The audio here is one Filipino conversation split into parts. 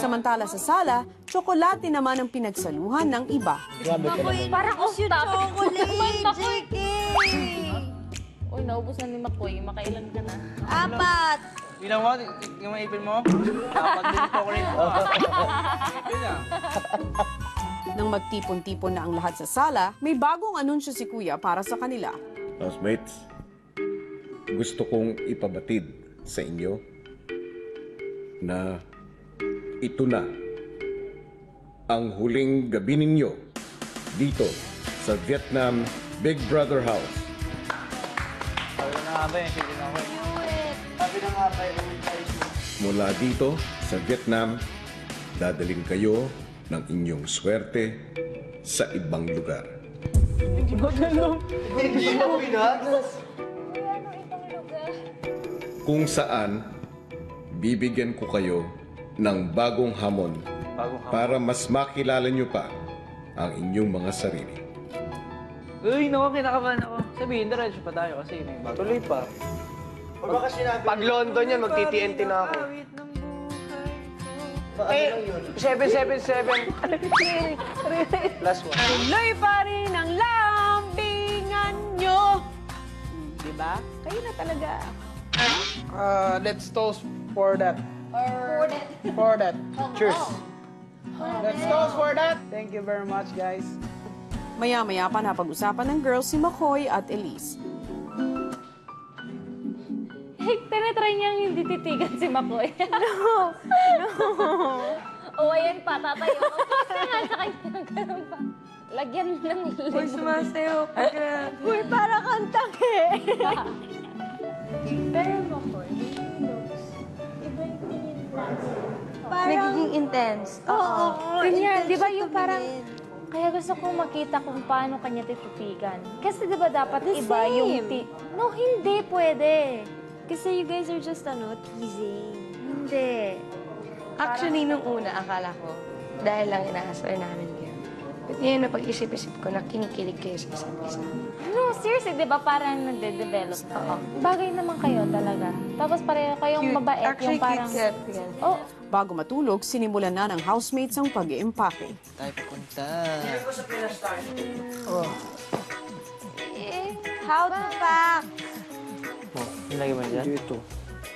Samantala sa sala, tsokolate naman ang pinagsaluhan ng iba. Parang yung chocolate, JK! Uy, naubos na ni Makoy. Makailan ka na? 4! Bilang mo, yung maipin mo. Pag-din po ko rin. Ipin na. Nang magtipon-tipon na ang lahat sa sala, may bagong anunsyo si Kuya para sa kanila. Housemates, gusto kong ipabatid sa inyo na ito na ang huling gabi ninyo dito sa Vietnam Big Brother House. Sabi na nga ba eh, sige na ako. Sabi na nga ba eh, Mula dito sa Vietnam, dadaling kayo ng inyong swerte sa ibang lugar. Hindi mo pinatas. Kung saan, bibigyan ko kayo ng bagong hamon para mas makilala nyo pa ang inyong mga sarili. Uy, naku, kinakabahan ako. Sabihin, diretso pa tayo kasi may bago. Tuloy pa. Pag London yan, magti-TNT na ako. Eh, 777. Plus 1. Tuloy pa rin ang lambingan nyo! Diba? Kayo na talaga. Let's toast for that. For that. Cheers. Let's toast for that. Thank you very much, guys. Maya-maya pa napag-usapan ng girls si McCoy at Elise. Tinatry niyang hindi titigan si Makoy. No. O, ayan pa, tatayo. Kasi nga sa kanya, ganun pa. Lagyan ng limon. Uy, sumasayo ka. Uy, para kang tangi. Pero Makoy, yung looks, iba yung tingin Nagiging intense. Oo. Kanya, intense di ba siya yung parang, tumingin. kaya gusto kong makita kung paano kanya tititigan. Kasi di ba dapat The iba yung same. No, hindi pwede. Kasi you guys are just, teasing. Hindi. Actually, nung una, akala ko, dahil lang inaasar namin kayo. But ngayon, napag-isip-isip ko na kinikilig kayo sa isa't isa. No, seriously, di ba parang nagde-develop na? Oo. Bagay naman kayo talaga. Tapos pareho kayong mabait, Actually, yung parang... cute yan. Oh, Bago matulog, sinimulan na ng housemates ang pag-iimpake. Tayo papunta. How to pack? Nilagay mo dyan? Dito.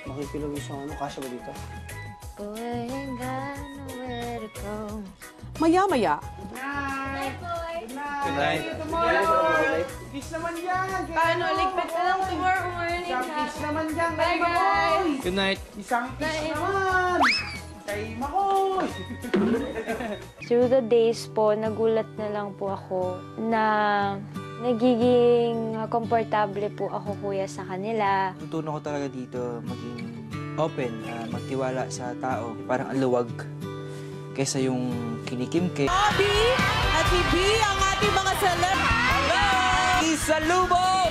Makikilaw yung sa ano. Kasya ba dito? boy, ain't got nowhere to go. Maya-maya, Good night. Kiss naman yan. Paano? Ligpit ka lang tomorrow morning, Isang ha? kiss naman dyan. Bye, guys! Good night. Isang kiss naman. Kay Makoy. Through the days po, nagulat na lang po ako na nagiging komportable po ako, kuya, sa kanila. Tutunan ko talaga dito maging open, magtiwala sa tao. Parang aluwag kaysa yung kinikimkim. Abby at B ang ating mga celeb. Isalubog!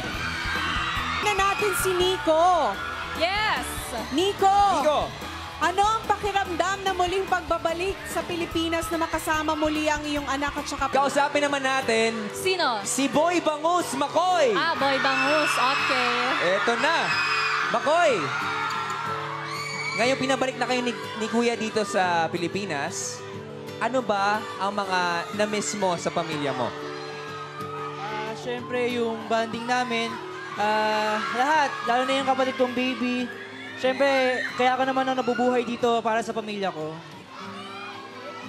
Na natin si Nico. Yes! Nico, Nico! ano ang pakiramdam na muling pagbabalik sa Pilipinas na makasama muli ang iyong anak at saka... Kausapin naman natin Sino? si Boy Bangus Makoy! Boy Bangus. Okay. Eto na! Makoy! Ngayon pinabalik na kayo ni Kuya dito sa Pilipinas. Ano ba ang mga na-miss mo sa pamilya mo? Siyempre, yung bonding namin, lahat, lalo na yung kapatid kong baby. Siyempre, kaya ako naman ang nabubuhay dito para sa pamilya ko.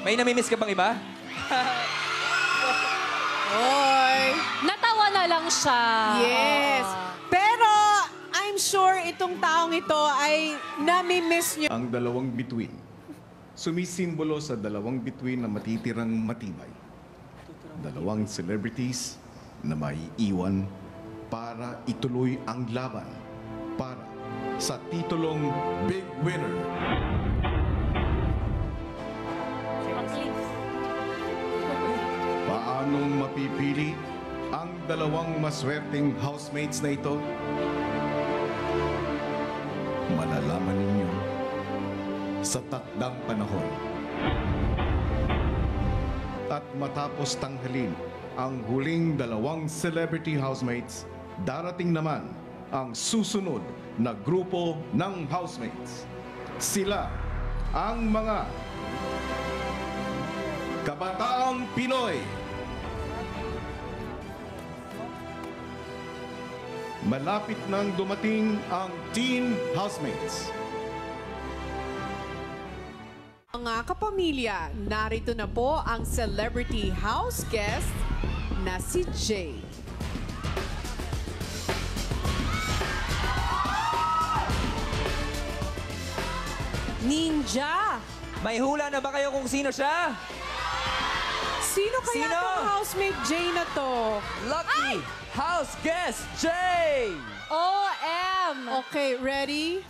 May namimiss ka bang iba? Oy! Natawa na lang siya. Yes! Pero, I'm sure itong taong ito ay nami-miss niyo. Ang dalawang bituin, sumisimbolo sa dalawang bituin na matitirang matibay. Dalawang celebrities na may iwan para ituloy ang laban para sa titulong Big Winner. Paanong mapipili ang dalawang maswerteng housemates na ito? Malalaman ninyo sa takdang panahon. At matapos tanghalin ang huling dalawang celebrity housemates, darating naman ang susunod na grupo ng housemates. Sila ang mga Kabataang Pinoy. Malapit nang dumating ang teen housemates. Mga kapamilya, narito na po ang celebrity house guest na si Jay. Ninja! May hula na ba kayo kung sino siya? Sino kaya Sino? tong housemate Jay na to? Lucky House Guest Jay! OM! Okay, ready?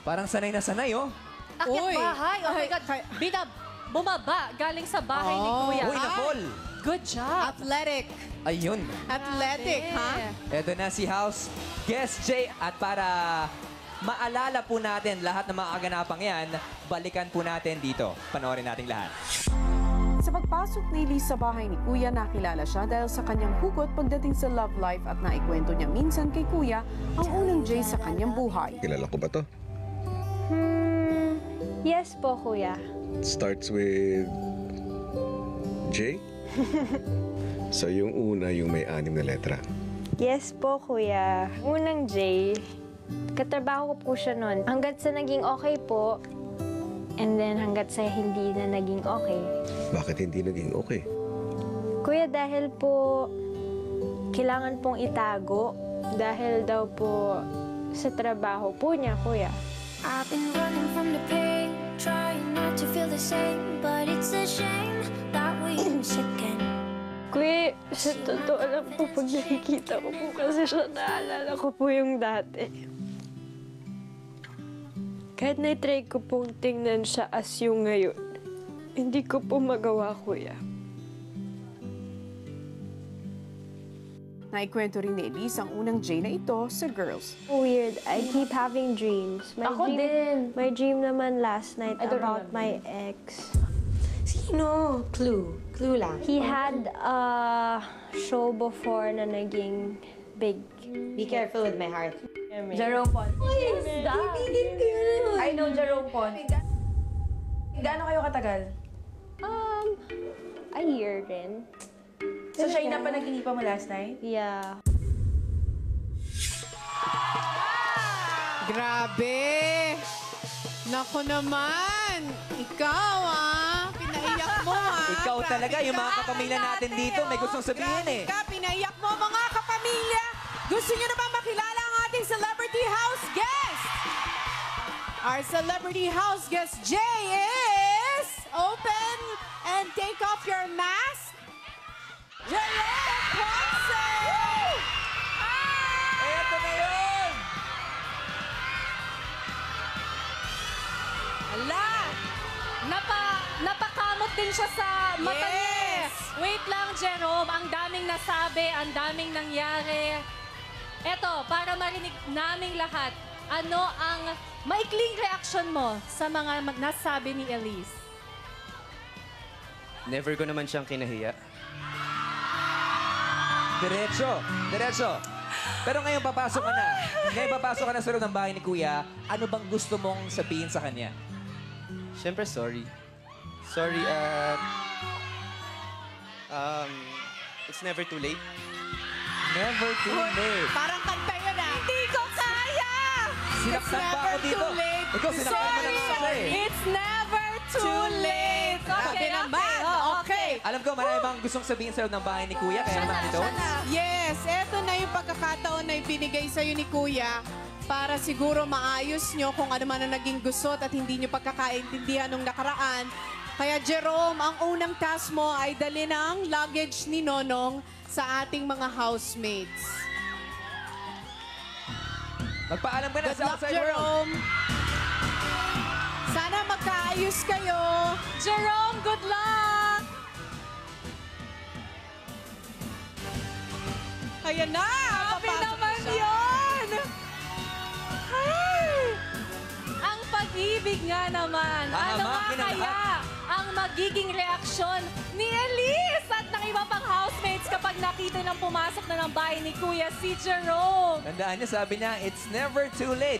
Parang sanay na sanay, oh. Akit Uy. bahay. Oh my Ay, God. kay- Bumaba galing sa bahay ni Oh. Kuya. Uy, na-fall. Good job. Athletic. Ayun. Athletic, ha? Eto na si House Guest Jay. At para maalala po natin lahat ng mga kaganapang yan, balikan po natin dito. Panoorin natin lahat. Sa pagpasok ni Elise sa bahay ni Kuya, nakilala siya dahil sa kanyang hugot pagdating sa love life at naikwento niya minsan kay Kuya ang unang Jay sa kanyang buhay. Kilala ko ba to? Yes po, Kuya. Starts with J? So yung una, yung may 6 na letra. Yes po, Kuya. Unang J, katrabaho ko po siya noon. Hanggat sa naging okay po, and then hanggat sa hindi na naging okay. Bakit hindi naging okay? Kuya, dahil po kailangan pong itago dahil daw po sa trabaho po niya, Kuya. I've been running from the pain, trying not to feel the same, but it's a shame that we second. Kuya, sa totoo lang po, pag nakikita ko po kasi siya, naalala ko po yung dati. Kahit na-try ko pong tingnan siya as yung ngayon, hindi ko po magawa, Kuya. Naikwento rin ni Elise ang unang Jay na ito sa girls. Weird. I keep having dreams. Ako din. My dream naman last night I don't about remember. my ex. Sino? Clue. Clue lang. He had a show before na naging big. Be careful with my heart. Jerome Pon. I know Jerome Pon. Gaano kayo katagal? A year rin. So siya yung napanaginipan mo last night? Yeah. Grabe! Naku naman! Ikaw, pinaiyak mo, Ikaw Grabe talaga, yung mga ka. kapamilya natin dito, may gustong sabihin Grabe eh. ka, pinaiyak mo, mga kapamilya! Gusto niyo na ba makilala ang ating celebrity house guest? Our celebrity house guest, Jay, is... Open and take off your mask. Jerome Ponce! Eto na yun! Ala! Napakamot din siya sa mata niya. Yes! Wait lang, Jerome. Ang daming nasabi, ang daming nangyari. Eto, para marinig naming lahat, ano ang maikling reaction mo sa mga nasabi ni Elise? Never ko naman siyang kinahiya. Diretso, diretso. Pero ngayon papasok ka na. Ngayon papasok ka na sa loob ng bahay ni Kuya. Ano bang gusto mong sabihin sa kanya? Siyempre, sorry. Sorry, it's never too late. Never too late. Parang kanta yun, Hindi ko kaya! Sinaktan pa ako dito. Ikaw, sinaktan mo na nga ako eh. It's never too late. Okay naman. Okay. Alam ko, marami bang gustong sabihin sa loob ng bahay ni Kuya, kaya naman ito. Yes, eto na yung pagkakataon na ibinigay sa'yo ni Kuya para siguro maayos nyo kung ano man ang naging gusot at hindi nyo pagkakaintindihan nung nakaraan. Kaya Jerome, ang unang task mo ay dali ng luggage ni Nonong sa ating mga housemates. Magpaalam ka na Good sa luck, outside world. Jerome. Sana magkaayos kayo. Jerome, good luck! Ayan na! Grabe papasok naman siya. yun! Ay! Ang pag-ibig nga naman. Ano nga Hahamakin ang kaya ang magiging reaksyon ni Elise at ng iba pang housemates kapag nakita ng pumasok na ng bahay ni Kuya si Jerome? Tandaan niyo, sabi niya, it's never too late.